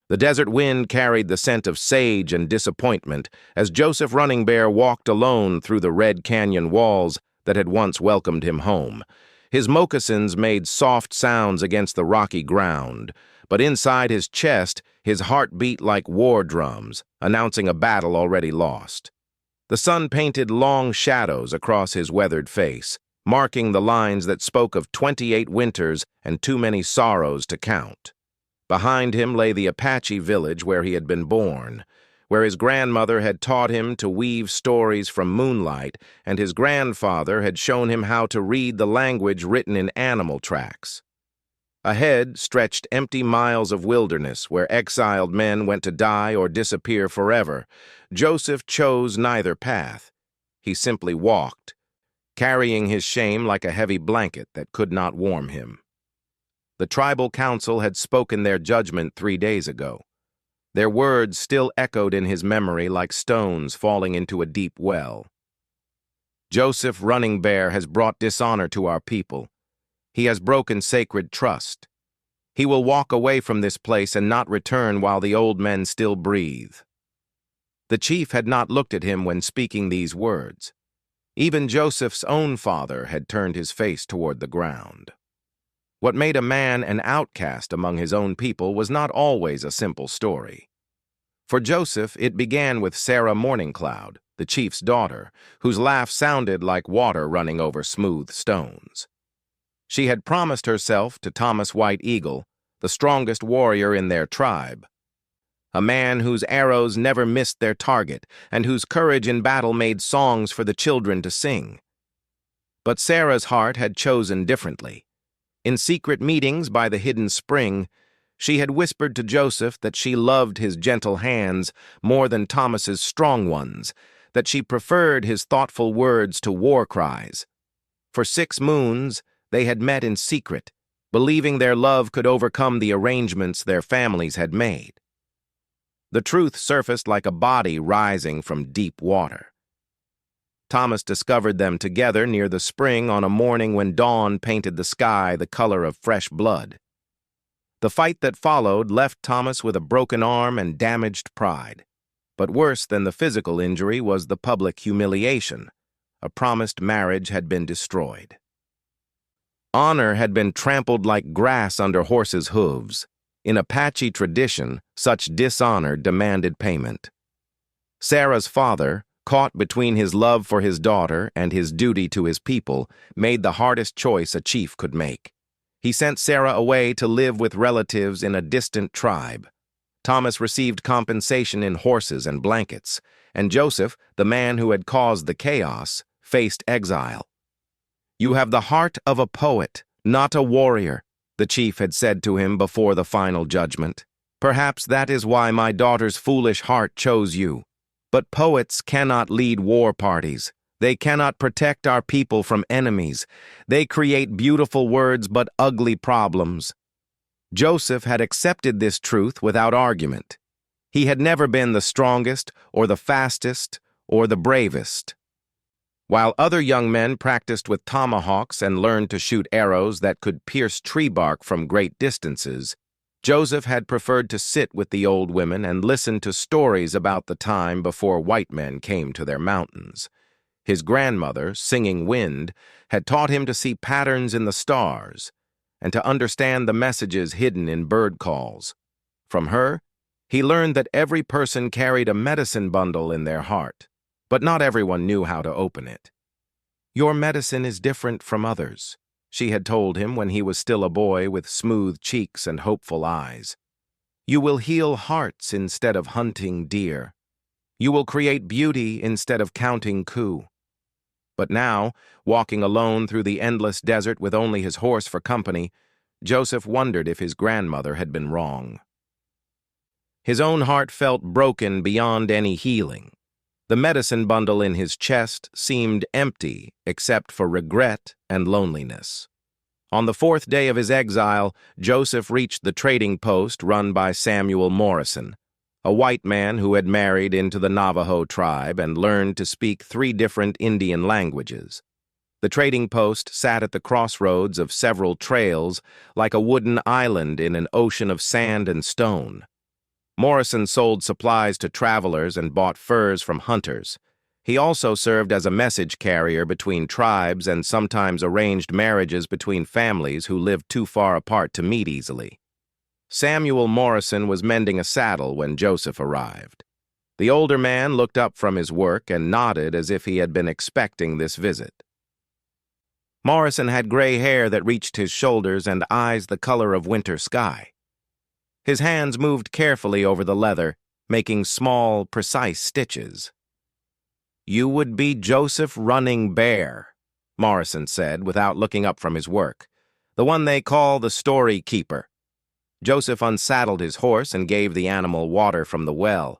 The desert wind carried the scent of sage and disappointment as Joseph Running Bear walked alone through the red canyon walls that had once welcomed him home. His moccasins made soft sounds against the rocky ground, but inside his chest, his heart beat like war drums, announcing a battle already lost. The sun painted long shadows across his weathered face, marking the lines that spoke of 28 winters and too many sorrows to count. Behind him lay the Apache village where he had been born, where his grandmother had taught him to weave stories from moonlight, and his grandfather had shown him how to read the language written in animal tracks. Ahead stretched empty miles of wilderness where exiled men went to die or disappear forever. Joseph chose neither path. He simply walked, carrying his shame like a heavy blanket that could not warm him. The tribal council had spoken their judgment 3 days ago. Their words still echoed in his memory like stones falling into a deep well. Joseph Running Bear has brought dishonor to our people. He has broken sacred trust. He will walk away from this place and not return while the old men still breathe. The chief had not looked at him when speaking these words. Even Joseph's own father had turned his face toward the ground. What made a man an outcast among his own people was not always a simple story. For Joseph, it began with Sarah Morningcloud, the chief's daughter, whose laugh sounded like water running over smooth stones. She had promised herself to Thomas White Eagle, the strongest warrior in their tribe, a man whose arrows never missed their target and whose courage in battle made songs for the children to sing. But Sarah's heart had chosen differently. In secret meetings by the hidden spring, she had whispered to Joseph that she loved his gentle hands more than Thomas's strong ones, that she preferred his thoughtful words to war cries. For 6 moons, they had met in secret, believing their love could overcome the arrangements their families had made. The truth surfaced like a body rising from deep water. Thomas discovered them together near the spring on a morning when dawn painted the sky the color of fresh blood. The fight that followed left Thomas with a broken arm and damaged pride. But worse than the physical injury was the public humiliation. A promised marriage had been destroyed. Honor had been trampled like grass under horses' hooves. In Apache tradition, such dishonor demanded payment. Sarah's father, caught between his love for his daughter and his duty to his people, made the hardest choice a chief could make. He sent Sarah away to live with relatives in a distant tribe. Thomas received compensation in horses and blankets, and Joseph, the man who had caused the chaos, faced exile. "You have the heart of a poet, not a warrior," the chief had said to him before the final judgment. "Perhaps that is why my daughter's foolish heart chose you. But poets cannot lead war parties. They cannot protect our people from enemies. They create beautiful words but ugly problems." Joseph had accepted this truth without argument. He had never been the strongest or the fastest or the bravest. While other young men practiced with tomahawks and learned to shoot arrows that could pierce tree bark from great distances, Joseph had preferred to sit with the old women and listen to stories about the time before white men came to their mountains. His grandmother, Singing Wind, had taught him to see patterns in the stars and to understand the messages hidden in bird calls. From her, he learned that every person carried a medicine bundle in their heart, but not everyone knew how to open it. "Your medicine is different from others," she had told him when he was still a boy with smooth cheeks and hopeful eyes. "You will heal hearts instead of hunting deer. You will create beauty instead of counting coup." But now, walking alone through the endless desert with only his horse for company, Joseph wondered if his grandmother had been wrong. His own heart felt broken beyond any healing. The medicine bundle in his chest seemed empty except for regret and loneliness. On the 4th day of his exile, Joseph reached the trading post run by Samuel Morrison, a white man who had married into the Navajo tribe and learned to speak 3 different Indian languages. The trading post sat at the crossroads of several trails like a wooden island in an ocean of sand and stone. Morrison sold supplies to travelers and bought furs from hunters. He also served as a message carrier between tribes and sometimes arranged marriages between families who lived too far apart to meet easily. Samuel Morrison was mending a saddle when Joseph arrived. The older man looked up from his work and nodded as if he had been expecting this visit. Morrison had gray hair that reached his shoulders and eyes the color of winter sky. His hands moved carefully over the leather, making small, precise stitches. "You would be Joseph Running Bear," Morrison said without looking up from his work. "The one they call the story keeper." Joseph unsaddled his horse and gave the animal water from the well.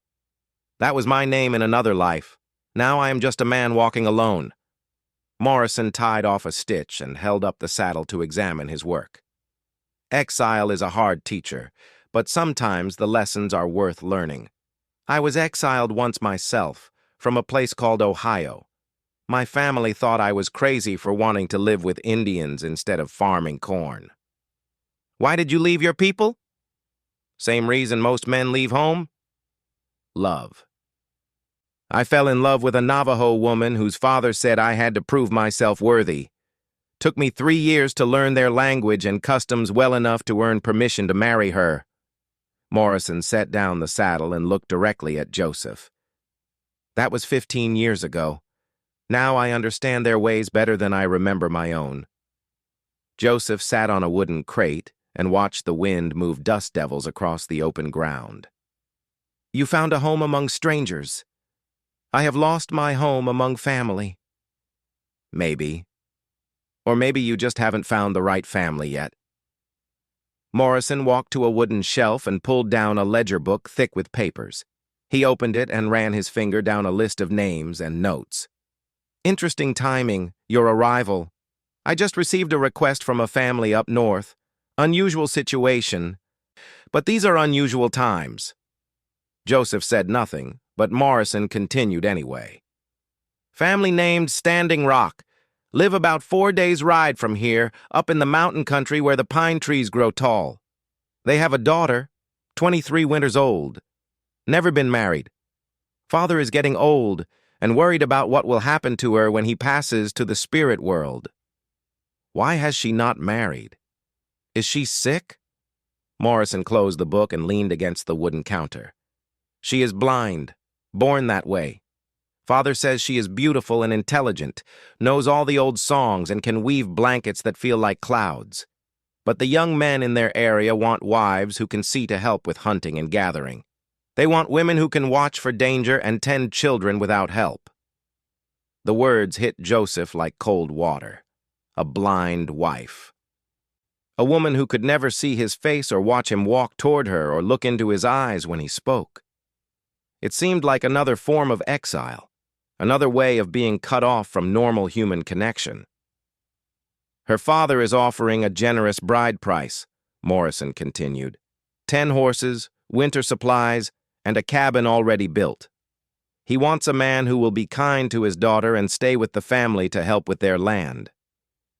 "That was my name in another life. Now I am just a man walking alone." Morrison tied off a stitch and held up the saddle to examine his work. Exile is a hard teacher, but sometimes the lessons are worth learning. I was exiled once myself, from a place called Ohio. My family thought I was crazy for wanting to live with Indians instead of farming corn. "Why did you leave your people?" "Same reason most men leave home. Love. I fell in love with a Navajo woman whose father said I had to prove myself worthy. Took me 3 years to learn their language and customs well enough to earn permission to marry her." Morrison set down the saddle and looked directly at Joseph. "That was 15 years ago. Now I understand their ways better than I remember my own." Joseph sat on a wooden crate and watched the wind move dust devils across the open ground. "You found a home among strangers. I have lost my home among family." "Maybe. Or maybe you just haven't found the right family yet." Morrison walked to a wooden shelf and pulled down a ledger book thick with papers. He opened it and ran his finger down a list of names and notes. "Interesting timing, your arrival. I just received a request from a family up north. Unusual situation. But these are unusual times." Joseph said nothing, but Morrison continued anyway. "Family named Standing Rock. Live about 4 days' ride from here, up in the mountain country where the pine trees grow tall. They have a daughter, 23 winters old. Never been married. Father is getting old and worried about what will happen to her when he passes to the spirit world." "Why has she not married? Is she sick?" Morrison closed the book and leaned against the wooden counter. "She is blind, born that way. Father says she is beautiful and intelligent, knows all the old songs, and can weave blankets that feel like clouds. But the young men in their area want wives who can see to help with hunting and gathering. They want women who can watch for danger and tend children without help." The words hit Joseph like cold water. A blind wife. A woman who could never see his face or watch him walk toward her or look into his eyes when he spoke. It seemed like another form of exile, another way of being cut off from normal human connection. "Her father is offering a generous bride price," Morrison continued. 10 horses, winter supplies, and a cabin already built. He wants a man who will be kind to his daughter and stay with the family to help with their land.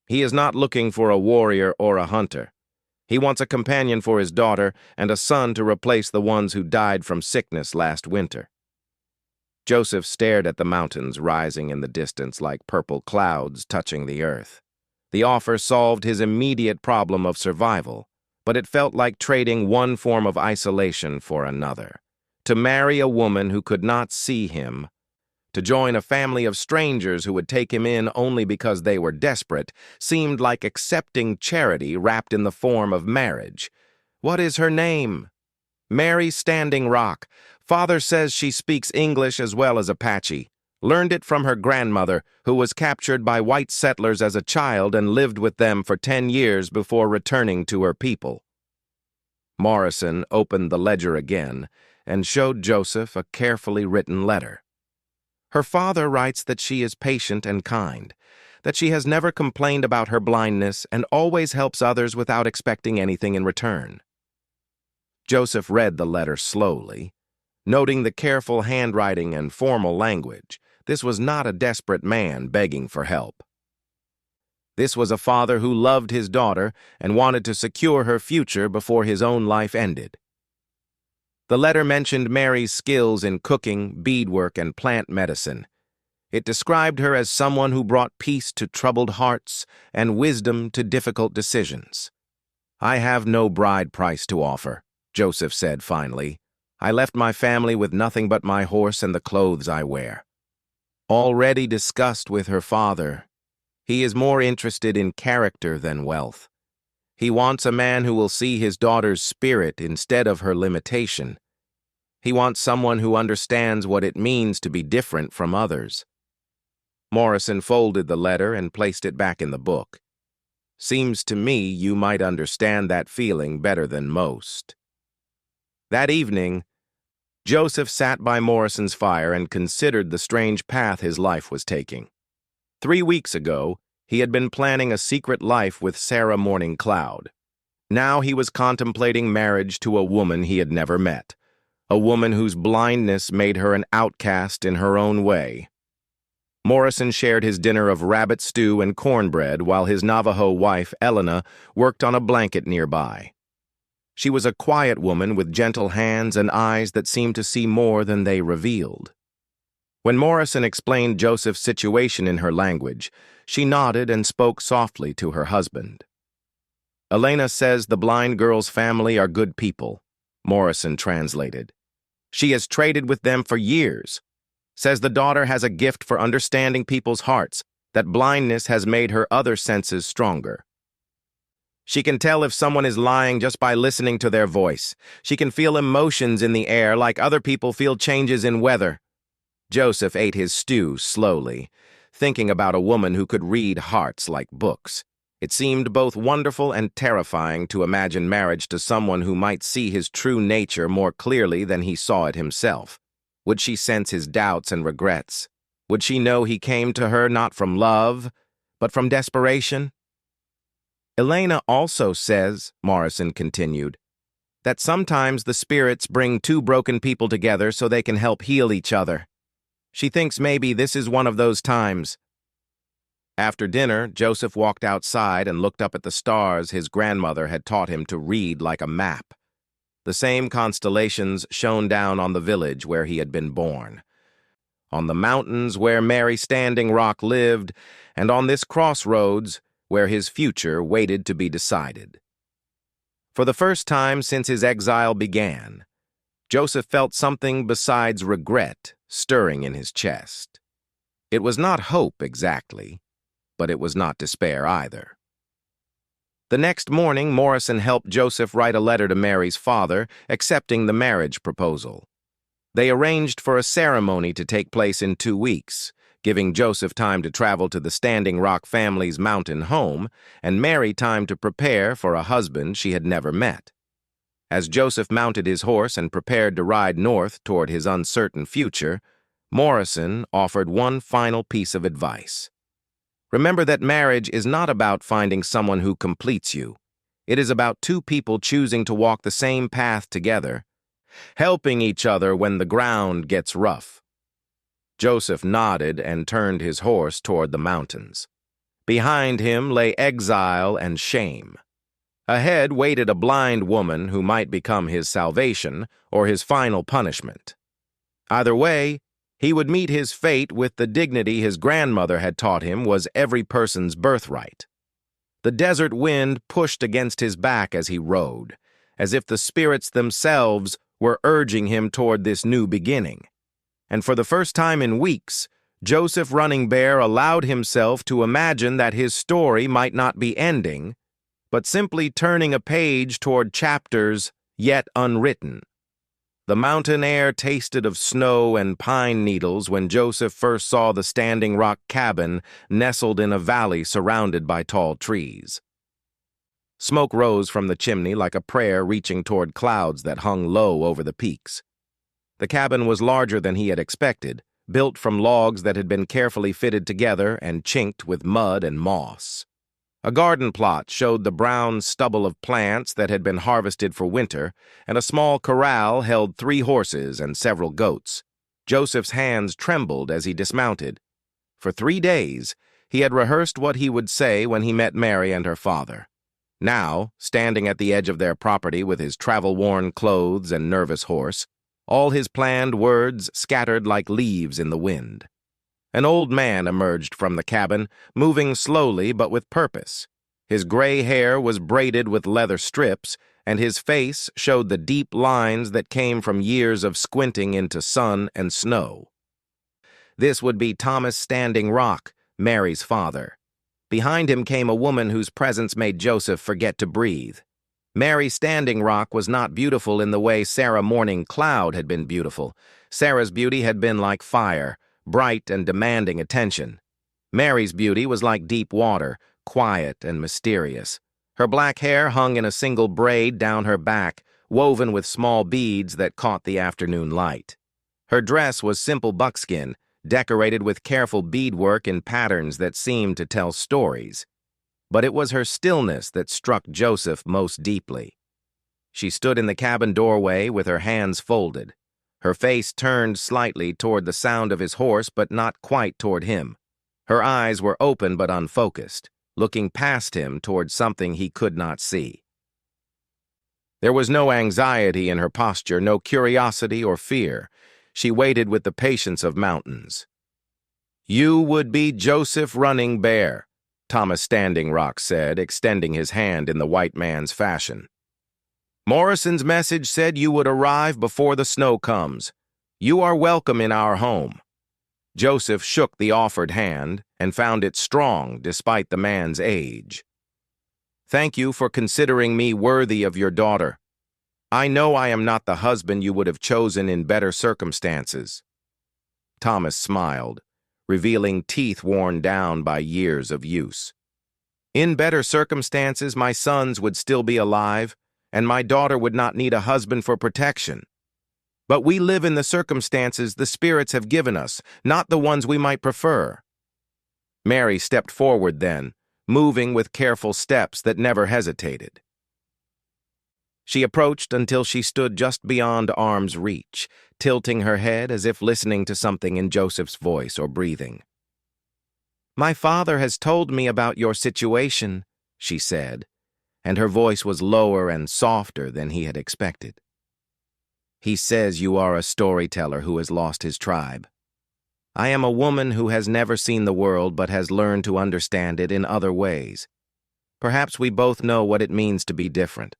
He is not looking for a warrior or a hunter. He wants a companion for his daughter and a son to replace the ones who died from sickness last winter. Joseph stared at the mountains rising in the distance like purple clouds touching the earth. The offer solved his immediate problem of survival, but it felt like trading one form of isolation for another. To marry a woman who could not see him, to join a family of strangers who would take him in only because they were desperate, seemed like accepting charity wrapped in the form of marriage. "What is her name?" "Mary Standing Rock. Father says she speaks English as well as Apache. Learned it from her grandmother, who was captured by white settlers as a child and lived with them for 10 years before returning to her people." Morrison opened the ledger again and showed Joseph a carefully written letter. "Her father writes that she is patient and kind, that she has never complained about her blindness and always helps others without expecting anything in return." Joseph read the letter slowly, noting the careful handwriting and formal language. This was not a desperate man begging for help. This was a father who loved his daughter and wanted to secure her future before his own life ended. The letter mentioned Mary's skills in cooking, beadwork, and plant medicine. It described her as someone who brought peace to troubled hearts and wisdom to difficult decisions. "I have no bride price to offer," Joseph said finally. "I left my family with nothing but my horse and the clothes I wear." Already discussed with her father, he is more interested in character than wealth. He wants a man who will see his daughter's spirit instead of her limitation. He wants someone who understands what it means to be different from others. Morrison folded the letter and placed it back in the book. "Seems to me you might understand that feeling better than most." That evening, Joseph sat by Morrison's fire and considered the strange path his life was taking. 3 weeks ago, he had been planning a secret life with Sarah Morning Cloud. Now he was contemplating marriage to a woman he had never met, a woman whose blindness made her an outcast in her own way. Morrison shared his dinner of rabbit stew and cornbread while his Navajo wife, Elena, worked on a blanket nearby. She was a quiet woman with gentle hands and eyes that seemed to see more than they revealed. When Morrison explained Joseph's situation in her language, she nodded and spoke softly to her husband. "Elena says the blind girl's family are good people," Morrison translated. "She has traded with them for years. Says the daughter has a gift for understanding people's hearts, that blindness has made her other senses stronger. She can tell if someone is lying just by listening to their voice. She can feel emotions in the air like other people feel changes in weather." Joseph ate his stew slowly, thinking about a woman who could read hearts like books. It seemed both wonderful and terrifying to imagine marriage to someone who might see his true nature more clearly than he saw it himself. Would she sense his doubts and regrets? Would she know he came to her not from love, but from desperation? "Elena also says," Morrison continued, "that sometimes the spirits bring two broken people together so they can help heal each other. She thinks maybe this is one of those times." After dinner, Joseph walked outside and looked up at the stars his grandmother had taught him to read like a map. The same constellations shone down on the village where he had been born, on the mountains where Mary Standing Rock lived, and on this crossroads where his future waited to be decided. For the first time since his exile began, Joseph felt something besides regret stirring in his chest. It was not hope exactly, but it was not despair either. The next morning, Morrison helped Joseph write a letter to Mary's father, accepting the marriage proposal. They arranged for a ceremony to take place in 2 weeks, giving Joseph time to travel to the Standing Rock family's mountain home, and Mary time to prepare for a husband she had never met. As Joseph mounted his horse and prepared to ride north toward his uncertain future, Morrison offered one final piece of advice. "Remember that marriage is not about finding someone who completes you. It is about two people choosing to walk the same path together, helping each other when the ground gets rough." Joseph nodded and turned his horse toward the mountains. Behind him lay exile and shame. Ahead waited a blind woman who might become his salvation or his final punishment. Either way, he would meet his fate with the dignity his grandmother had taught him was every person's birthright. The desert wind pushed against his back as he rode, as if the spirits themselves were urging him toward this new beginning. And for the first time in weeks, Joseph Running Bear allowed himself to imagine that his story might not be ending, but simply turning a page toward chapters yet unwritten. The mountain air tasted of snow and pine needles when Joseph first saw the Standing Rock cabin nestled in a valley surrounded by tall trees. Smoke rose from the chimney like a prayer reaching toward clouds that hung low over the peaks. The cabin was larger than he had expected, built from logs that had been carefully fitted together and chinked with mud and moss. A garden plot showed the brown stubble of plants that had been harvested for winter, and a small corral held 3 horses and several goats. Joseph's hands trembled as he dismounted. For 3 days, he had rehearsed what he would say when he met Mary and her father. Now, standing at the edge of their property with his travel-worn clothes and nervous horse, all his planned words scattered like leaves in the wind. An old man emerged from the cabin, moving slowly but with purpose. His gray hair was braided with leather strips, and his face showed the deep lines that came from years of squinting into sun and snow. This would be Thomas Standing Rock, Mary's father. Behind him came a woman whose presence made Joseph forget to breathe. Mary Standing Rock was not beautiful in the way Sarah Morning Cloud had been beautiful. Sarah's beauty had been like fire, bright and demanding attention. Mary's beauty was like deep water, quiet and mysterious. Her black hair hung in a single braid down her back, woven with small beads that caught the afternoon light. Her dress was simple buckskin, decorated with careful beadwork in patterns that seemed to tell stories. But it was her stillness that struck Joseph most deeply. She stood in the cabin doorway with her hands folded. Her face turned slightly toward the sound of his horse, but not quite toward him. Her eyes were open but unfocused, looking past him toward something he could not see. There was no anxiety in her posture, no curiosity or fear. She waited with the patience of mountains. "You would be Joseph Running Bear," Thomas Standing Rock said, extending his hand in the white man's fashion. "Morrison's message said you would arrive before the snow comes. You are welcome in our home." Joseph shook the offered hand and found it strong despite the man's age. "Thank you for considering me worthy of your daughter. I know I am not the husband you would have chosen in better circumstances." Thomas smiled, revealing teeth worn down by years of use. "In better circumstances, my sons would still be alive, and my daughter would not need a husband for protection. But we live in the circumstances the spirits have given us, not the ones we might prefer." Mary stepped forward then, moving with careful steps that never hesitated. She approached until she stood just beyond arm's reach, tilting her head as if listening to something in Joseph's voice or breathing. "My father has told me about your situation," she said, and her voice was lower and softer than he had expected. "He says you are a storyteller who has lost his tribe. I am a woman who has never seen the world but has learned to understand it in other ways. Perhaps we both know what it means to be different."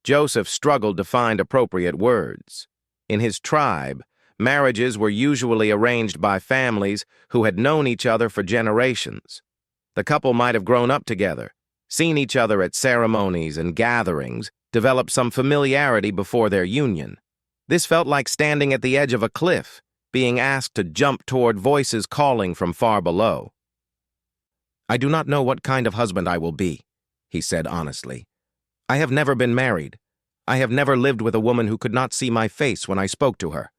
Joseph struggled to find appropriate words. In his tribe, marriages were usually arranged by families who had known each other for generations. The couple might have grown up together, seen each other at ceremonies and gatherings, developed some familiarity before their union. This felt like standing at the edge of a cliff, being asked to jump toward voices calling from far below. "I do not know what kind of husband I will be," he said honestly. "I have never been married. I have never lived with a woman who could not see my face when I spoke to her.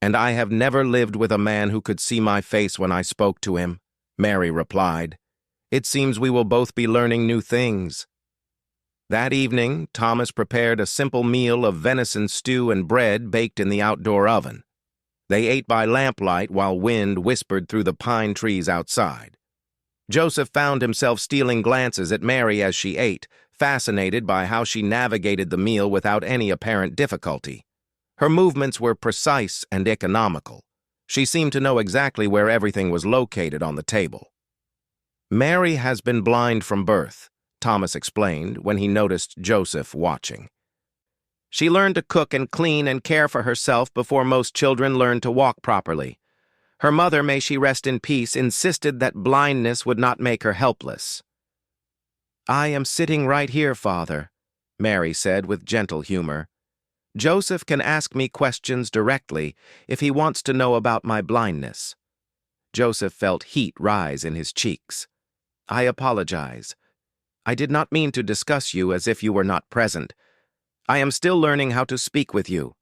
And I have never lived with a man who could see my face when I spoke to him," Mary replied. "It seems we will both be learning new things." That evening, Thomas prepared a simple meal of venison stew and bread baked in the outdoor oven. They ate by lamplight while wind whispered through the pine trees outside. Joseph found himself stealing glances at Mary as she ate, fascinated by how she navigated the meal without any apparent difficulty. Her movements were precise and economical. She seemed to know exactly where everything was located on the table. "Mary has been blind from birth," Thomas explained when he noticed Joseph watching. "She learned to cook and clean and care for herself before most children learn to walk properly. Her mother, may she rest in peace, insisted that blindness would not make her helpless." "I am sitting right here, Father," Mary said with gentle humor. "Joseph can ask me questions directly if he wants to know about my blindness." Joseph felt heat rise in his cheeks. "I apologize. I did not mean to discuss you as if you were not present. I am still learning how to speak with you."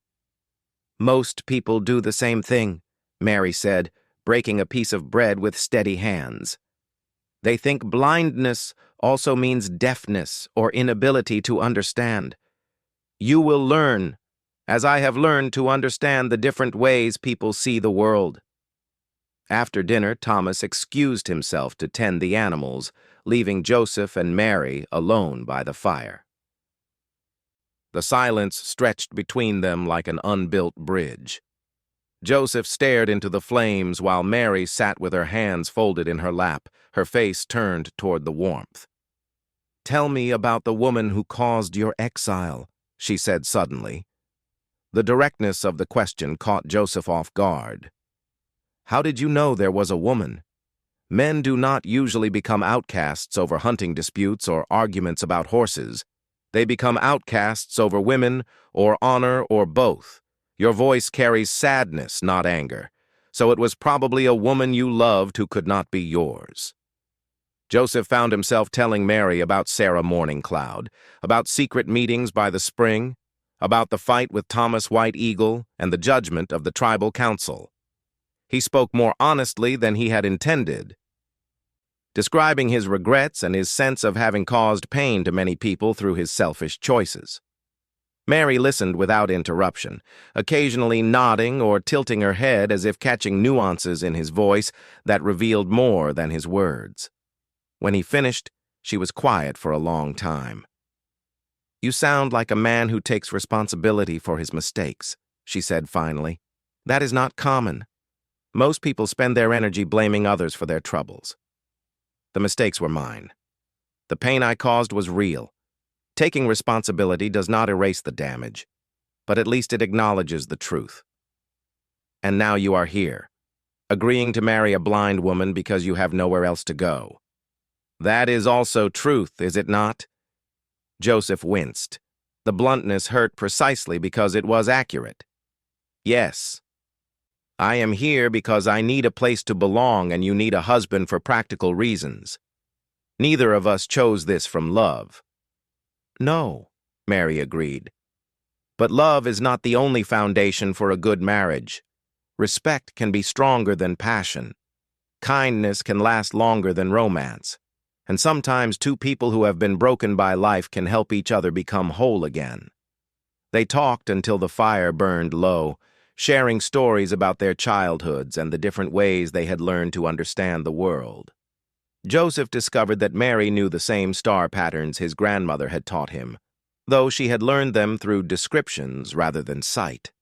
"Most people do the same thing," Mary said, breaking a piece of bread with steady hands. "They think blindness also means deafness or inability to understand. You will learn, as I have learned to understand the different ways people see the world." After dinner, Thomas excused himself to tend the animals, leaving Joseph and Mary alone by the fire. The silence stretched between them like an unbuilt bridge. Joseph stared into the flames while Mary sat with her hands folded in her lap, her face turned toward the warmth. "Tell me about the woman who caused your exile," she said suddenly. The directness of the question caught Joseph off guard. "How did you know there was a woman? Men do not usually become outcasts over hunting disputes or arguments about horses. They become outcasts over women or honor or both. Your voice carries sadness, not anger. So it was probably a woman you loved who could not be yours." Joseph found himself telling Mary about Sarah Morningcloud, about secret meetings by the spring, about the fight with Thomas White Eagle and the judgment of the tribal council. He spoke more honestly than he had intended, describing his regrets and his sense of having caused pain to many people through his selfish choices. Mary listened without interruption, occasionally nodding or tilting her head as if catching nuances in his voice that revealed more than his words. When he finished, she was quiet for a long time. "You sound like a man who takes responsibility for his mistakes," she said finally. "That is not common. Most people spend their energy blaming others for their troubles. The mistakes were mine. The pain I caused was real. Taking responsibility does not erase the damage, but at least it acknowledges the truth. And now you are here, agreeing to marry a blind woman because you have nowhere else to go. That is also truth, is it not?" Joseph winced. The bluntness hurt precisely because it was accurate. "Yes. I am here because I need a place to belong and you need a husband for practical reasons. Neither of us chose this from love." "No," Mary agreed. "But love is not the only foundation for a good marriage. Respect can be stronger than passion. Kindness can last longer than romance. And sometimes two people who have been broken by life can help each other become whole again." They talked until the fire burned low, sharing stories about their childhoods and the different ways they had learned to understand the world. Joseph discovered that Mary knew the same star patterns his grandmother had taught him, though she had learned them through descriptions rather than sight.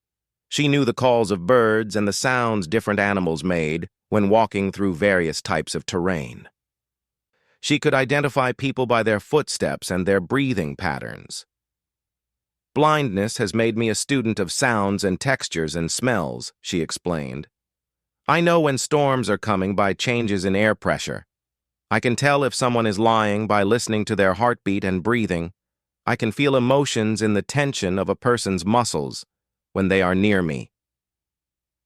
She knew the calls of birds and the sounds different animals made when walking through various types of terrain. She could identify people by their footsteps and their breathing patterns. "Blindness has made me a student of sounds and textures and smells," she explained. "I know when storms are coming by changes in air pressure. I can tell if someone is lying by listening to their heartbeat and breathing. I can feel emotions in the tension of a person's muscles when they are near me."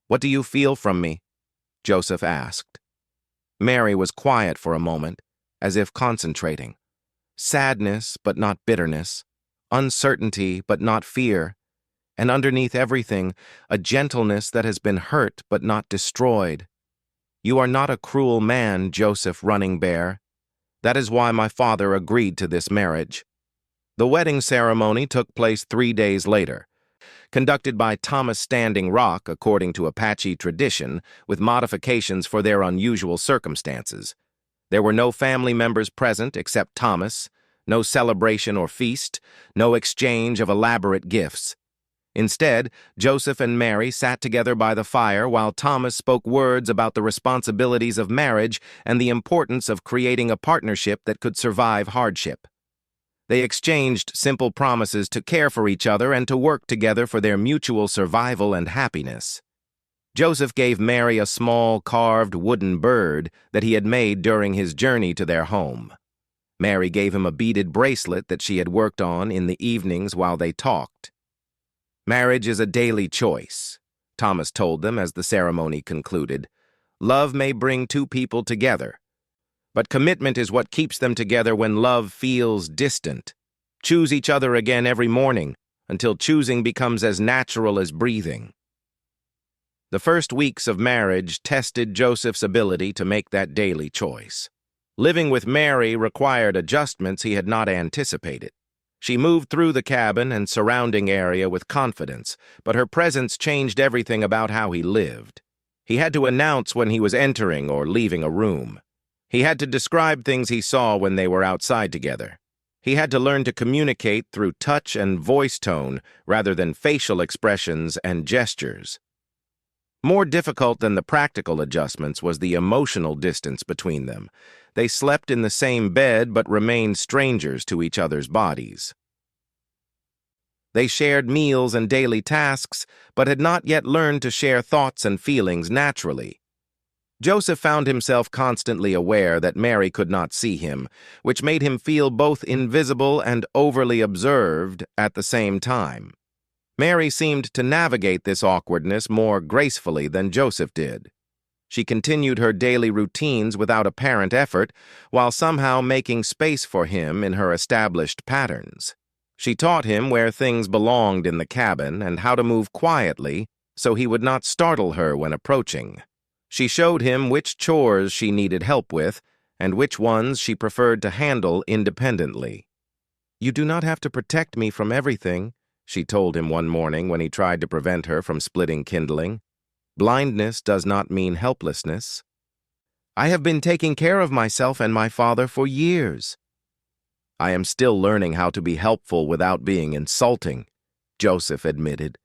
"What do you feel from me?" Joseph asked. Mary was quiet for a moment, as if concentrating. Sadness, but not bitterness. Uncertainty, but not fear. And underneath everything, a gentleness that has been hurt but not destroyed. "You are not a cruel man, Joseph Running Bear. That is why my father agreed to this marriage." The wedding ceremony took place 3 days later, conducted by Thomas Standing Rock according to Apache tradition, with modifications for their unusual circumstances. There were no family members present except Thomas, no celebration or feast, no exchange of elaborate gifts. Instead, Joseph and Mary sat together by the fire while Thomas spoke words about the responsibilities of marriage and the importance of creating a partnership that could survive hardship. They exchanged simple promises to care for each other and to work together for their mutual survival and happiness. Joseph gave Mary a small carved wooden bird that he had made during his journey to their home. Mary gave him a beaded bracelet that she had worked on in the evenings while they talked. "Marriage is a daily choice," Thomas told them as the ceremony concluded. "Love may bring two people together, but commitment is what keeps them together when love feels distant. Choose each other again every morning until choosing becomes as natural as breathing." The first weeks of marriage tested Joseph's ability to make that daily choice. Living with Mary required adjustments he had not anticipated. She moved through the cabin and surrounding area with confidence, but her presence changed everything about how he lived. He had to announce when he was entering or leaving a room. He had to describe things he saw when they were outside together. He had to learn to communicate through touch and voice tone rather than facial expressions and gestures. More difficult than the practical adjustments was the emotional distance between them. They slept in the same bed but remained strangers to each other's bodies. They shared meals and daily tasks, but had not yet learned to share thoughts and feelings naturally. Joseph found himself constantly aware that Mary could not see him, which made him feel both invisible and overly observed at the same time. Mary seemed to navigate this awkwardness more gracefully than Joseph did. She continued her daily routines without apparent effort, while somehow making space for him in her established patterns. She taught him where things belonged in the cabin and how to move quietly so he would not startle her when approaching. She showed him which chores she needed help with and which ones she preferred to handle independently. "You do not have to protect me from everything," she told him one morning when he tried to prevent her from splitting kindling. "Blindness does not mean helplessness. I have been taking care of myself and my father for years." "I am still learning how to be helpful without being insulting," Joseph admitted.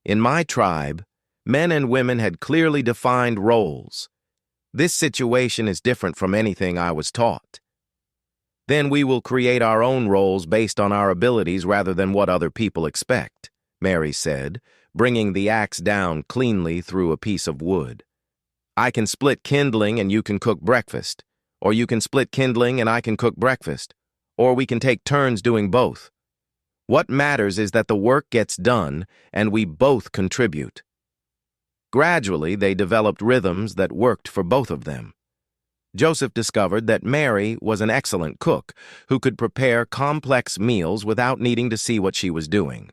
"In my tribe, men and women had clearly defined roles. This situation is different from anything I was taught. Then we will create our own roles based on our abilities rather than what other people expect," Mary said, bringing the axe down cleanly through a piece of wood. "I can split kindling and you can cook breakfast, or you can split kindling and I can cook breakfast, or we can take turns doing both. What matters is that the work gets done and we both contribute." Gradually, they developed rhythms that worked for both of them. Joseph discovered that Mary was an excellent cook who could prepare complex meals without needing to see what she was doing.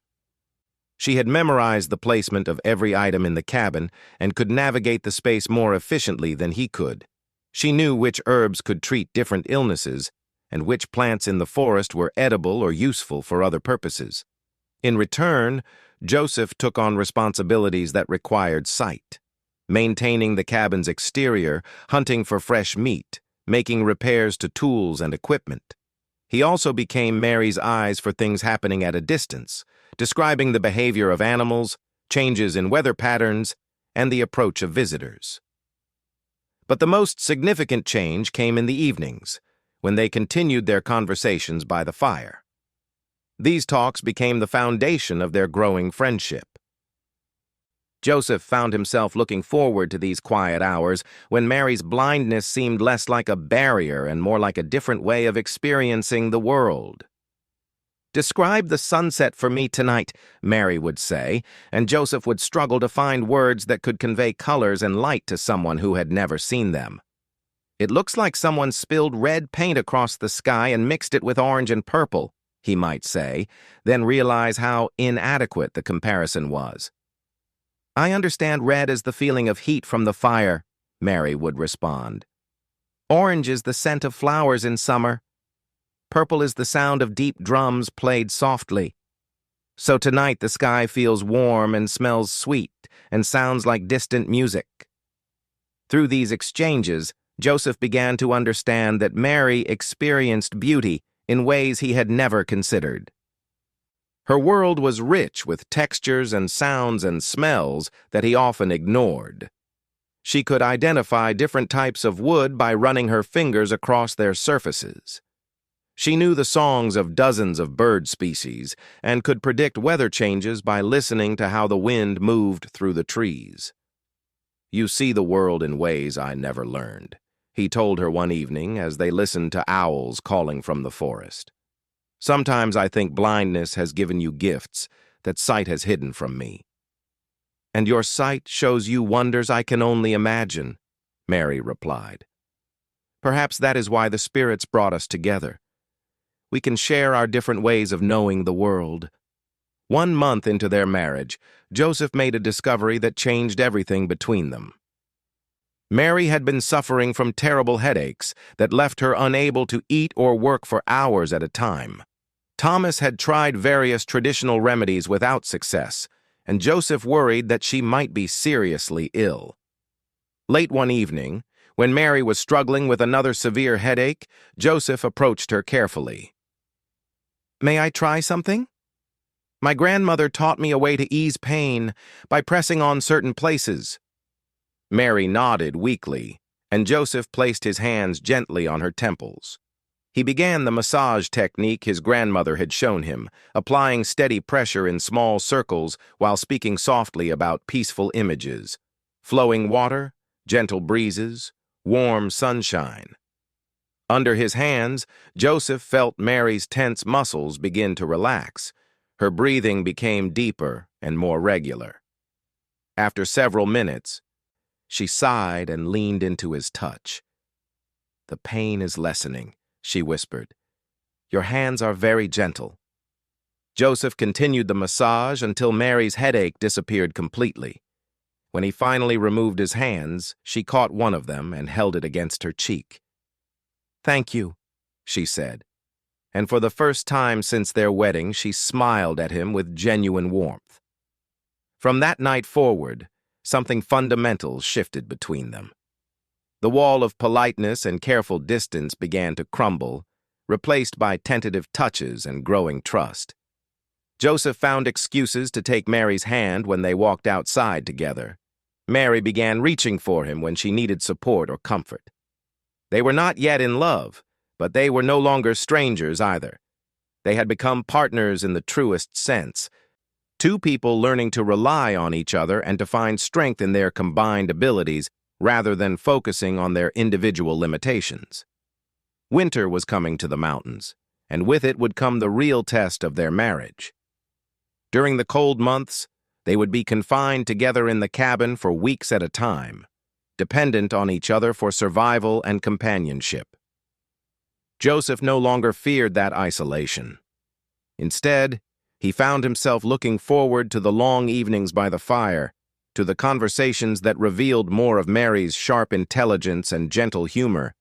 She had memorized the placement of every item in the cabin and could navigate the space more efficiently than he could. She knew which herbs could treat different illnesses and which plants in the forest were edible or useful for other purposes. In return, Joseph took on responsibilities that required sight. Maintaining the cabin's exterior, hunting for fresh meat, making repairs to tools and equipment. He also became Mary's eyes for things happening at a distance, describing the behavior of animals, changes in weather patterns, and the approach of visitors. But the most significant change came in the evenings, when they continued their conversations by the fire. These talks became the foundation of their growing friendship. Joseph found himself looking forward to these quiet hours when Mary's blindness seemed less like a barrier and more like a different way of experiencing the world. "Describe the sunset for me tonight," Mary would say, and Joseph would struggle to find words that could convey colors and light to someone who had never seen them. "It looks like someone spilled red paint across the sky and mixed it with orange and purple," he might say, then realize how inadequate the comparison was. "I understand red as the feeling of heat from the fire," Mary would respond. "Orange is the scent of flowers in summer. Purple is the sound of deep drums played softly. So tonight the sky feels warm and smells sweet and sounds like distant music." Through these exchanges, Joseph began to understand that Mary experienced beauty in ways he had never considered. Her world was rich with textures and sounds and smells that he often ignored. She could identify different types of wood by running her fingers across their surfaces. She knew the songs of dozens of bird species and could predict weather changes by listening to how the wind moved through the trees. "You see the world in ways I never learned," he told her one evening as they listened to owls calling from the forest. "Sometimes I think blindness has given you gifts that sight has hidden from me." "And your sight shows you wonders I can only imagine," Mary replied. "Perhaps that is why the spirits brought us together. We can share our different ways of knowing the world." 1 month into their marriage, Joseph made a discovery that changed everything between them. Mary had been suffering from terrible headaches that left her unable to eat or work for hours at a time. Thomas had tried various traditional remedies without success, and Joseph worried that she might be seriously ill. Late one evening, when Mary was struggling with another severe headache, Joseph approached her carefully. "May I try something? My grandmother taught me a way to ease pain by pressing on certain places." Mary nodded weakly, and Joseph placed his hands gently on her temples. He began the massage technique his grandmother had shown him, applying steady pressure in small circles while speaking softly about peaceful images: flowing water, gentle breezes, warm sunshine. Under his hands, Joseph felt Mary's tense muscles begin to relax. Her breathing became deeper and more regular. After several minutes, she sighed and leaned into his touch. "The pain is lessening," she whispered. "Your hands are very gentle." Joseph continued the massage until Mary's headache disappeared completely. When he finally removed his hands, she caught one of them and held it against her cheek. "Thank you," she said, and for the first time since their wedding, she smiled at him with genuine warmth. From that night forward, something fundamental shifted between them. The wall of politeness and careful distance began to crumble, replaced by tentative touches and growing trust. Joseph found excuses to take Mary's hand when they walked outside together. Mary began reaching for him when she needed support or comfort. They were not yet in love, but they were no longer strangers either. They had become partners in the truest sense, two people learning to rely on each other and to find strength in their combined abilities rather than focusing on their individual limitations. Winter was coming to the mountains, and with it would come the real test of their marriage. During the cold months, they would be confined together in the cabin for weeks at a time, dependent on each other for survival and companionship. Joseph no longer feared that isolation. Instead, he found himself looking forward to the long evenings by the fire, to the conversations that revealed more of Mary's sharp intelligence and gentle humor,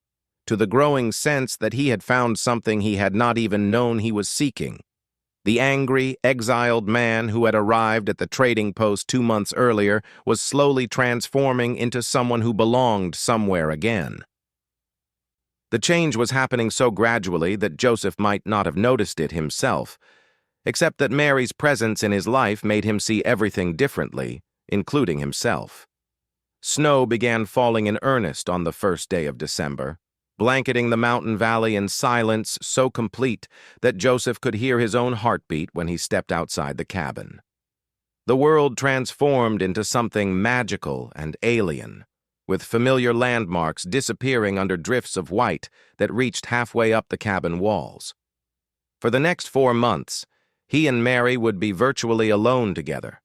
to the growing sense that he had found something he had not even known he was seeking. The angry, exiled man who had arrived at the trading post 2 months earlier was slowly transforming into someone who belonged somewhere again. The change was happening so gradually that Joseph might not have noticed it himself, except that Mary's presence in his life made him see everything differently, including himself. Snow began falling in earnest on the first day of December, blanketing the mountain valley in silence so complete that Joseph could hear his own heartbeat when he stepped outside the cabin. The world transformed into something magical and alien, with familiar landmarks disappearing under drifts of white that reached halfway up the cabin walls. For the next 4 months, he and Mary would be virtually alone together,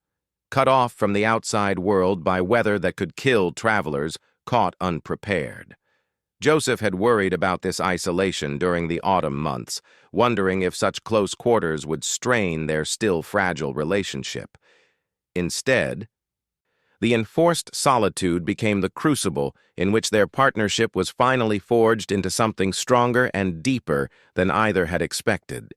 cut off from the outside world by weather that could kill travelers caught unprepared. Joseph had worried about this isolation during the autumn months, wondering if such close quarters would strain their still fragile relationship. Instead, the enforced solitude became the crucible in which their partnership was finally forged into something stronger and deeper than either had expected.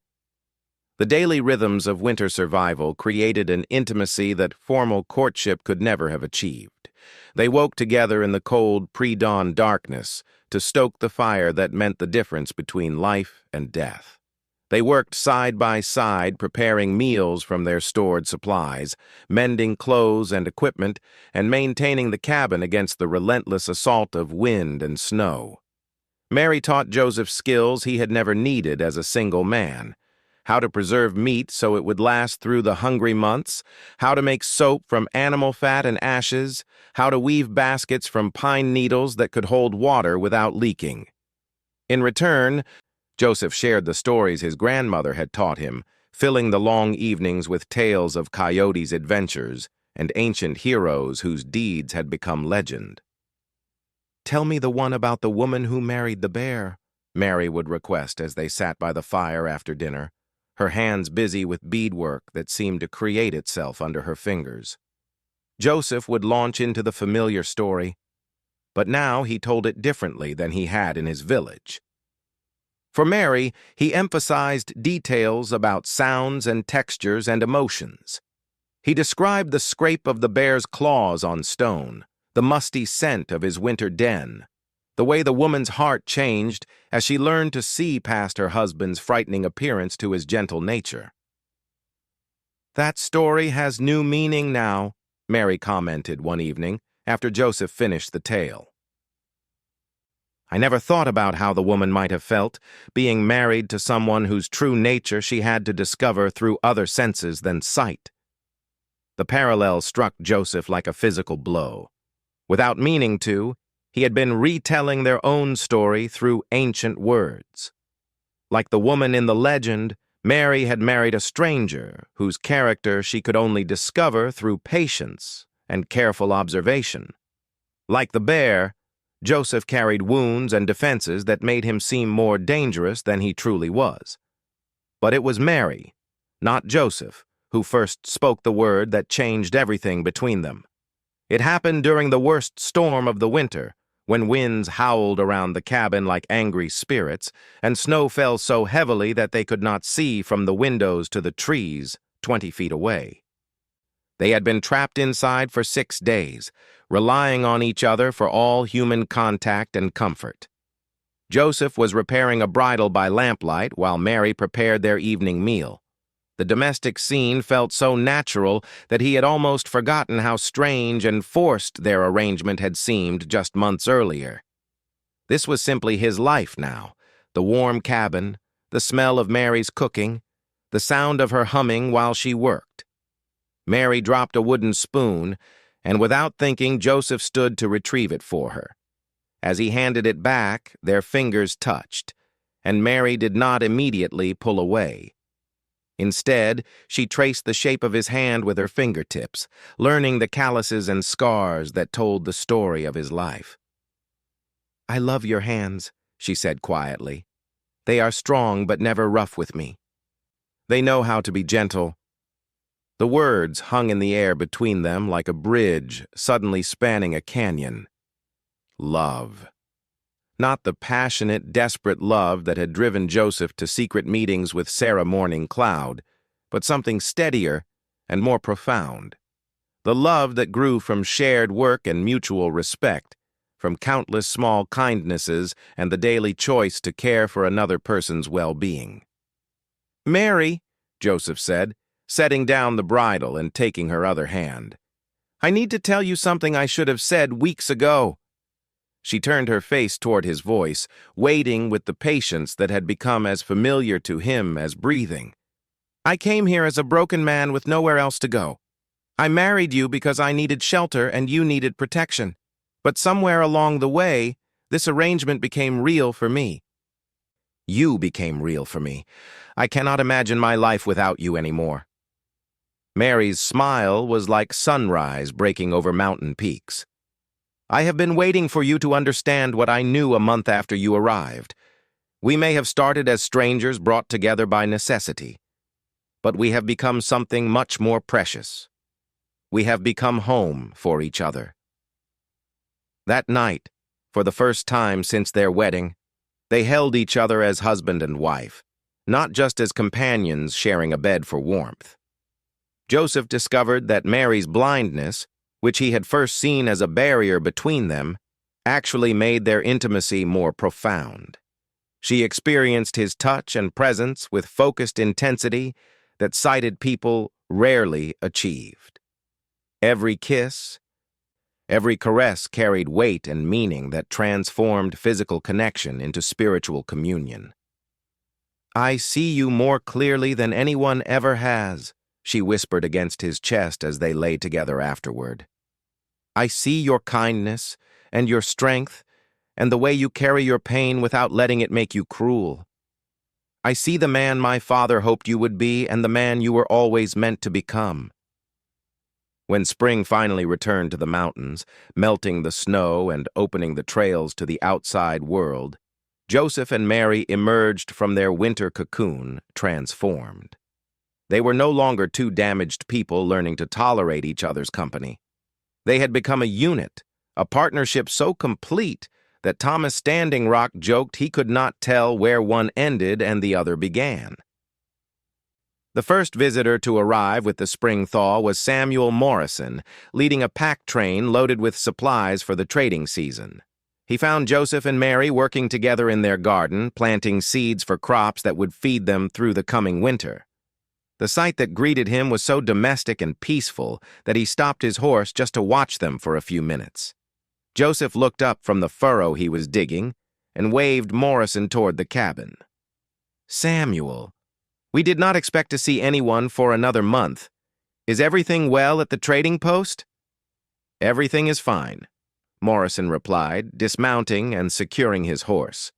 The daily rhythms of winter survival created an intimacy that formal courtship could never have achieved. They woke together in the cold, pre-dawn darkness to stoke the fire that meant the difference between life and death. They worked side by side, preparing meals from their stored supplies, mending clothes and equipment, and maintaining the cabin against the relentless assault of wind and snow. Mary taught Joseph skills he had never needed as a single man: how to preserve meat so it would last through the hungry months, how to make soap from animal fat and ashes, how to weave baskets from pine needles that could hold water without leaking. In return, Joseph shared the stories his grandmother had taught him, filling the long evenings with tales of coyotes' adventures and ancient heroes whose deeds had become legend. "Tell me the one about the woman who married the bear," Mary would request as they sat by the fire after dinner, her hands busy with beadwork that seemed to create itself under her fingers. Joseph would launch into the familiar story, but now he told it differently than he had in his village. For Mary, he emphasized details about sounds and textures and emotions. He described the scrape of the bear's claws on stone, the musty scent of his winter den, the way the woman's heart changed as she learned to see past her husband's frightening appearance to his gentle nature. "That story has new meaning now," Mary commented one evening after Joseph finished the tale. "I never thought about how the woman might have felt, being married to someone whose true nature she had to discover through other senses than sight." The parallel struck Joseph like a physical blow. Without meaning to, he had been retelling their own story through ancient words. Like the woman in the legend, Mary had married a stranger whose character she could only discover through patience and careful observation. Like the bear, Joseph carried wounds and defenses that made him seem more dangerous than he truly was. But it was Mary, not Joseph, who first spoke the word that changed everything between them. It happened during the worst storm of the winter, when winds howled around the cabin like angry spirits, and snow fell so heavily that they could not see from the windows to the trees 20 feet away. They had been trapped inside for 6 days, relying on each other for all human contact and comfort. Joseph was repairing a bridle by lamplight while Mary prepared their evening meal. The domestic scene felt so natural that he had almost forgotten how strange and forced their arrangement had seemed just months earlier. This was simply his life now, the warm cabin, the smell of Mary's cooking, the sound of her humming while she worked. Mary dropped a wooden spoon, and without thinking, Joseph stood to retrieve it for her. As he handed it back, their fingers touched, and Mary did not immediately pull away. Instead, she traced the shape of his hand with her fingertips, learning the calluses and scars that told the story of his life. "I love your hands," she said quietly. "They are strong but never rough with me. They know how to be gentle." The words hung in the air between them like a bridge suddenly spanning a canyon. Love. Not the passionate, desperate love that had driven Joseph to secret meetings with Sarah Morning Cloud, but something steadier and more profound. The love that grew from shared work and mutual respect, from countless small kindnesses and the daily choice to care for another person's well-being. "Mary," Joseph said, setting down the bridle and taking her other hand, "I need to tell you something I should have said weeks ago." She turned her face toward his voice, waiting with the patience that had become as familiar to him as breathing. "I came here as a broken man with nowhere else to go. I married you because I needed shelter and you needed protection. But somewhere along the way, this arrangement became real for me. You became real for me. I cannot imagine my life without you anymore." Mary's smile was like sunrise breaking over mountain peaks. "I have been waiting for you to understand what I knew a month after you arrived. We may have started as strangers brought together by necessity, but we have become something much more precious. We have become home for each other." That night, for the first time since their wedding, they held each other as husband and wife, not just as companions sharing a bed for warmth. Joseph discovered that Mary's blindness, which he had first seen as a barrier between them, actually made their intimacy more profound. She experienced his touch and presence with focused intensity that sighted people rarely achieved. Every kiss, every caress carried weight and meaning that transformed physical connection into spiritual communion. "I see you more clearly than anyone ever has," she whispered against his chest as they lay together afterward. "I see your kindness and your strength and the way you carry your pain without letting it make you cruel. I see the man my father hoped you would be and the man you were always meant to become." When spring finally returned to the mountains, melting the snow and opening the trails to the outside world, Joseph and Mary emerged from their winter cocoon transformed. They were no longer two damaged people learning to tolerate each other's company. They had become a unit, a partnership so complete that Thomas Standing Rock joked he could not tell where one ended and the other began. The first visitor to arrive with the spring thaw was Samuel Morrison, leading a pack train loaded with supplies for the trading season. He found Joseph and Mary working together in their garden, planting seeds for crops that would feed them through the coming winter. The sight that greeted him was so domestic and peaceful that he stopped his horse just to watch them for a few minutes. Joseph looked up from the furrow he was digging and waved Morrison toward the cabin. "Samuel, we did not expect to see anyone for another month. Is everything well at the trading post?" "Everything is fine," Morrison replied, dismounting and securing his horse.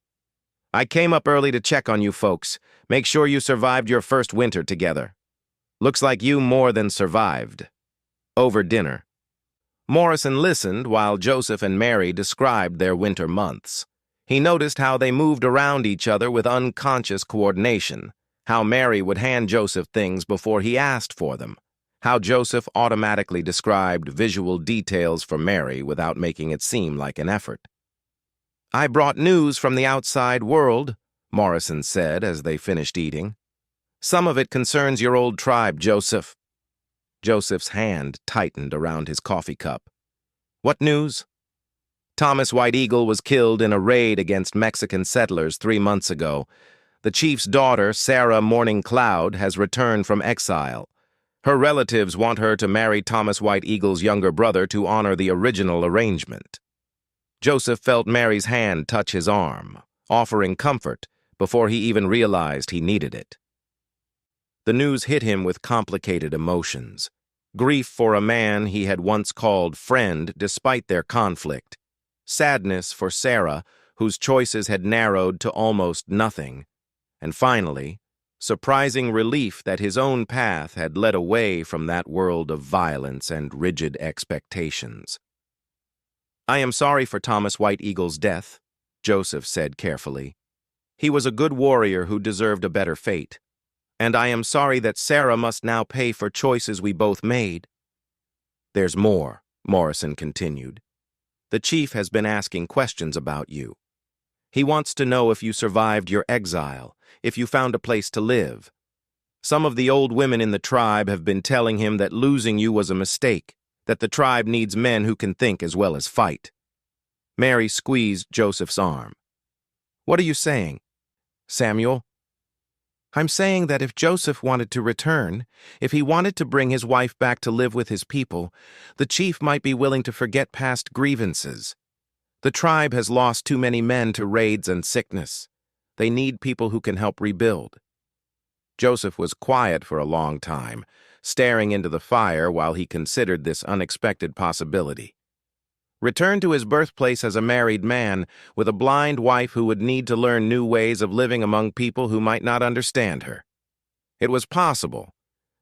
"I came up early to check on you folks, make sure you survived your first winter together. Looks like you more than survived." Over dinner, Morrison listened while Joseph and Mary described their winter months. He noticed how they moved around each other with unconscious coordination, how Mary would hand Joseph things before he asked for them, how Joseph automatically described visual details for Mary without making it seem like an effort. "I brought news from the outside world," Morrison said as they finished eating. "Some of it concerns your old tribe, Joseph." Joseph's hand tightened around his coffee cup. "What news?" "Thomas White Eagle was killed in a raid against Mexican settlers 3 months ago. The chief's daughter, Sarah Morning Cloud, has returned from exile. Her relatives want her to marry Thomas White Eagle's younger brother to honor the original arrangement." Joseph felt Mary's hand touch his arm, offering comfort before he even realized he needed it. The news hit him with complicated emotions. Grief for a man he had once called friend despite their conflict. Sadness for Sarah, whose choices had narrowed to almost nothing. And finally, surprising relief that his own path had led away from that world of violence and rigid expectations. "I am sorry for Thomas White Eagle's death," Joseph said carefully. "He was a good warrior who deserved a better fate. And I am sorry that Sarah must now pay for choices we both made." "There's more," Morrison continued. "The chief has been asking questions about you. He wants to know if you survived your exile, if you found a place to live. Some of the old women in the tribe have been telling him that losing you was a mistake, that the tribe needs men who can think as well as fight." Mary squeezed Joseph's arm. "What are you saying, Samuel?" "I'm saying that if Joseph wanted to return, if he wanted to bring his wife back to live with his people, the chief might be willing to forget past grievances. The tribe has lost too many men to raids and sickness. They need people who can help rebuild." Joseph was quiet for a long time, staring into the fire while he considered this unexpected possibility. Return to his birthplace as a married man, with a blind wife who would need to learn new ways of living among people who might not understand her. It was possible,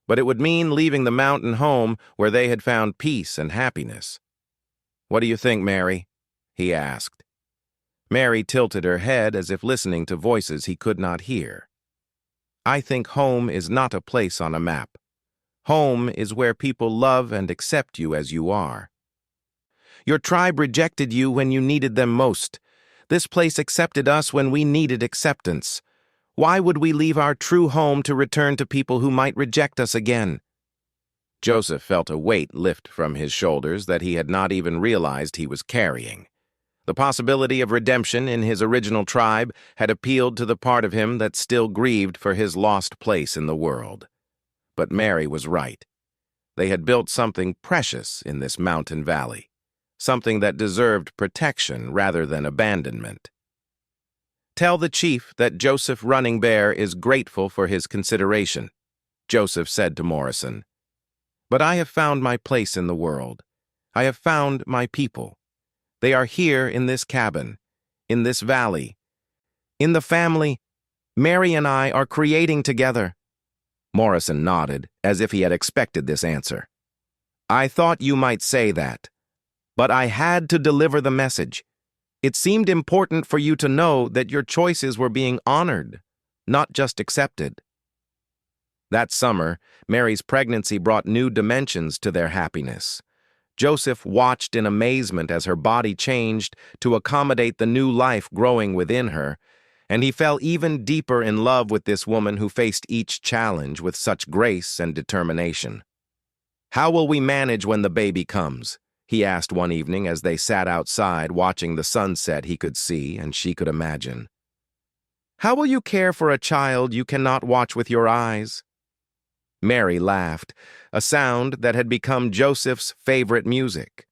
but it would mean leaving the mountain home where they had found peace and happiness. "What do you think, Mary?" he asked. Mary tilted her head as if listening to voices he could not hear. "I think home is not a place on a map. Home is where people love and accept you as you are. Your tribe rejected you when you needed them most. This place accepted us when we needed acceptance. Why would we leave our true home to return to people who might reject us again?" Joseph felt a weight lift from his shoulders that he had not even realized he was carrying. The possibility of redemption in his original tribe had appealed to the part of him that still grieved for his lost place in the world. But Mary was right. They had built something precious in this mountain valley. Something that deserved protection rather than abandonment. "Tell the chief that Joseph Running Bear is grateful for his consideration," Joseph said to Morrison. "But I have found my place in the world. I have found my people. They are here in this cabin, in this valley, in the family Mary and I are creating together." Morrison nodded, as if he had expected this answer. "I thought you might say that. But I had to deliver the message. It seemed important for you to know that your choices were being honored, not just accepted." That summer, Mary's pregnancy brought new dimensions to their happiness. Joseph watched in amazement as her body changed to accommodate the new life growing within her, and he fell even deeper in love with this woman who faced each challenge with such grace and determination. "How will we manage when the baby comes?" he asked one evening as they sat outside watching the sunset he could see and she could imagine. "How will you care for a child you cannot watch with your eyes?" Mary laughed, a sound that had become Joseph's favorite music.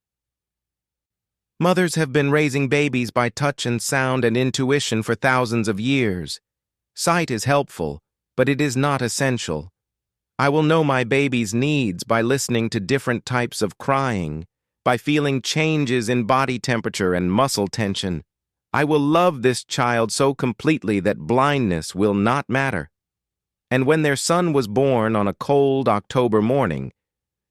"Mothers have been raising babies by touch and sound and intuition for thousands of years. Sight is helpful, but it is not essential. I will know my baby's needs by listening to different types of crying, by feeling changes in body temperature and muscle tension. I will love this child so completely that blindness will not matter." And when their son was born on a cold October morning,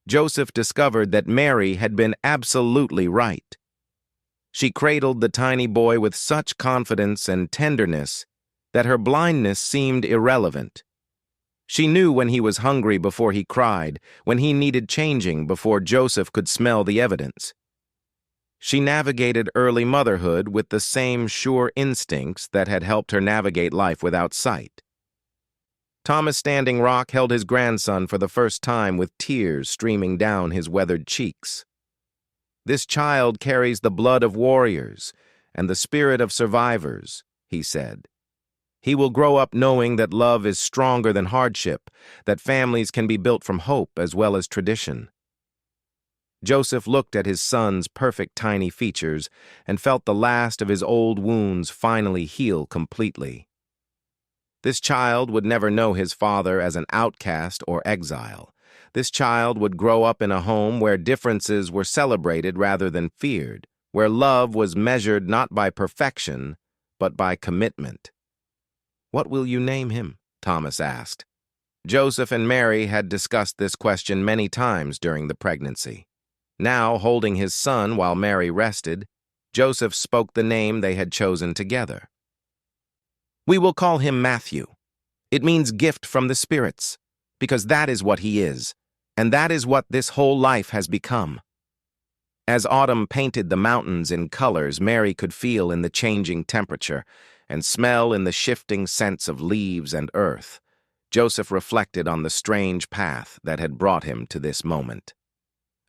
Joseph discovered that Mary had been absolutely right. She cradled the tiny boy with such confidence and tenderness that her blindness seemed irrelevant. She knew when he was hungry before he cried, when he needed changing before Joseph could smell the evidence. She navigated early motherhood with the same sure instincts that had helped her navigate life without sight. Thomas Standing Rock held his grandson for the first time with tears streaming down his weathered cheeks. "This child carries the blood of warriors and the spirit of survivors," he said. "He will grow up knowing that love is stronger than hardship, that families can be built from hope as well as tradition." Joseph looked at his son's perfect tiny features and felt the last of his old wounds finally heal completely. This child would never know his father as an outcast or exile. This child would grow up in a home where differences were celebrated rather than feared, where love was measured not by perfection, but by commitment. "What will you name him?" Thomas asked. Joseph and Mary had discussed this question many times during the pregnancy. Now, holding his son while Mary rested, Joseph spoke the name they had chosen together. "We will call him Matthew. It means gift from the spirits, because that is what he is, and that is what this whole life has become." As autumn painted the mountains in colors Mary could feel in the changing temperature and smell in the shifting scents of leaves and earth, Joseph reflected on the strange path that had brought him to this moment.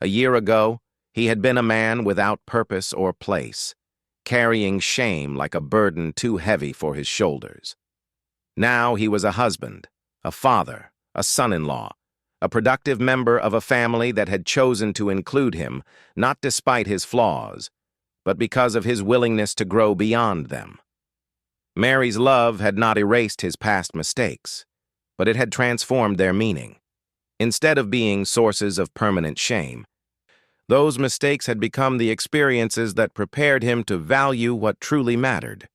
A year ago, he had been a man without purpose or place, carrying shame like a burden too heavy for his shoulders. Now he was a husband, a father, a son-in-law, a productive member of a family that had chosen to include him, not despite his flaws, but because of his willingness to grow beyond them. Mary's love had not erased his past mistakes, but it had transformed their meaning. Instead of being sources of permanent shame, those mistakes had become the experiences that prepared him to value what truly mattered.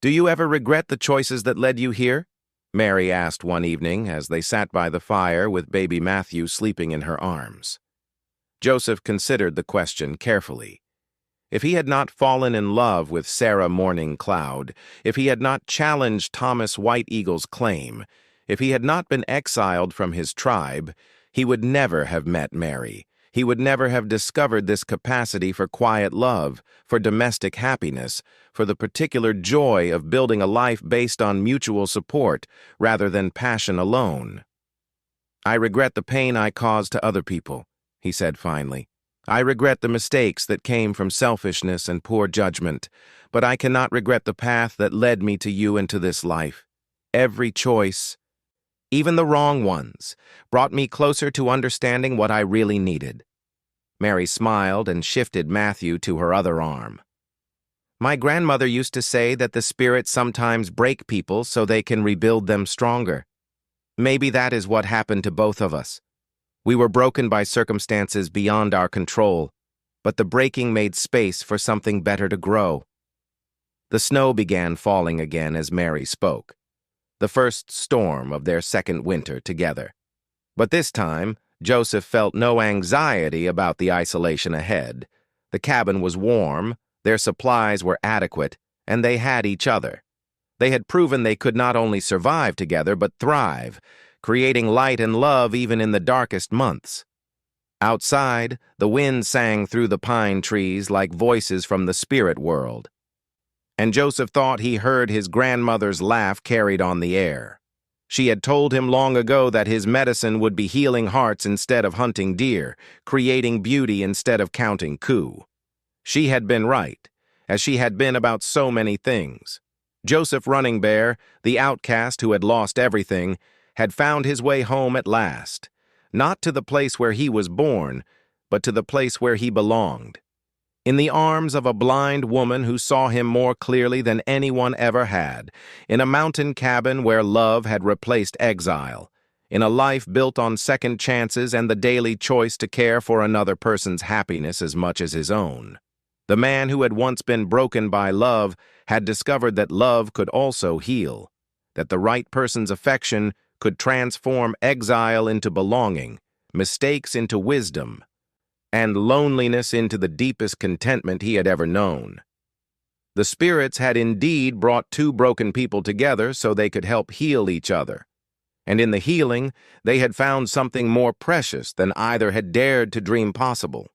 "Do you ever regret the choices that led you here?" Mary asked one evening as they sat by the fire with baby Matthew sleeping in her arms. Joseph considered the question carefully. If he had not fallen in love with Sarah Morning Cloud, if he had not challenged Thomas White Eagle's claim, if he had not been exiled from his tribe, he would never have met Mary. He would never have discovered this capacity for quiet love, for domestic happiness, for the particular joy of building a life based on mutual support rather than passion alone. "I regret the pain I caused to other people," he said finally. "I regret the mistakes that came from selfishness and poor judgment, but I cannot regret the path that led me to you and to this life. Every choice, even the wrong ones, brought me closer to understanding what I really needed." Mary smiled and shifted Matthew to her other arm. "My grandmother used to say that the spirits sometimes break people so they can rebuild them stronger. Maybe that is what happened to both of us. We were broken by circumstances beyond our control, but the breaking made space for something better to grow." The snow began falling again as Mary spoke, the first storm of their second winter together. But this time, Joseph felt no anxiety about the isolation ahead. The cabin was warm, their supplies were adequate, and they had each other. They had proven they could not only survive together but thrive, creating light and love even in the darkest months. Outside, the wind sang through the pine trees like voices from the spirit world. And Joseph thought he heard his grandmother's laugh carried on the air. She had told him long ago that his medicine would be healing hearts instead of hunting deer, creating beauty instead of counting coup. She had been right, as she had been about so many things. Joseph Running Bear, the outcast who had lost everything, had found his way home at last, not to the place where he was born, but to the place where he belonged. In the arms of a blind woman who saw him more clearly than anyone ever had, in a mountain cabin where love had replaced exile, in a life built on second chances and the daily choice to care for another person's happiness as much as his own. The man who had once been broken by love had discovered that love could also heal, that the right person's affection could transform exile into belonging, mistakes into wisdom, and loneliness into the deepest contentment he had ever known. The spirits had indeed brought two broken people together so they could help heal each other, and in the healing they had found something more precious than either had dared to dream possible.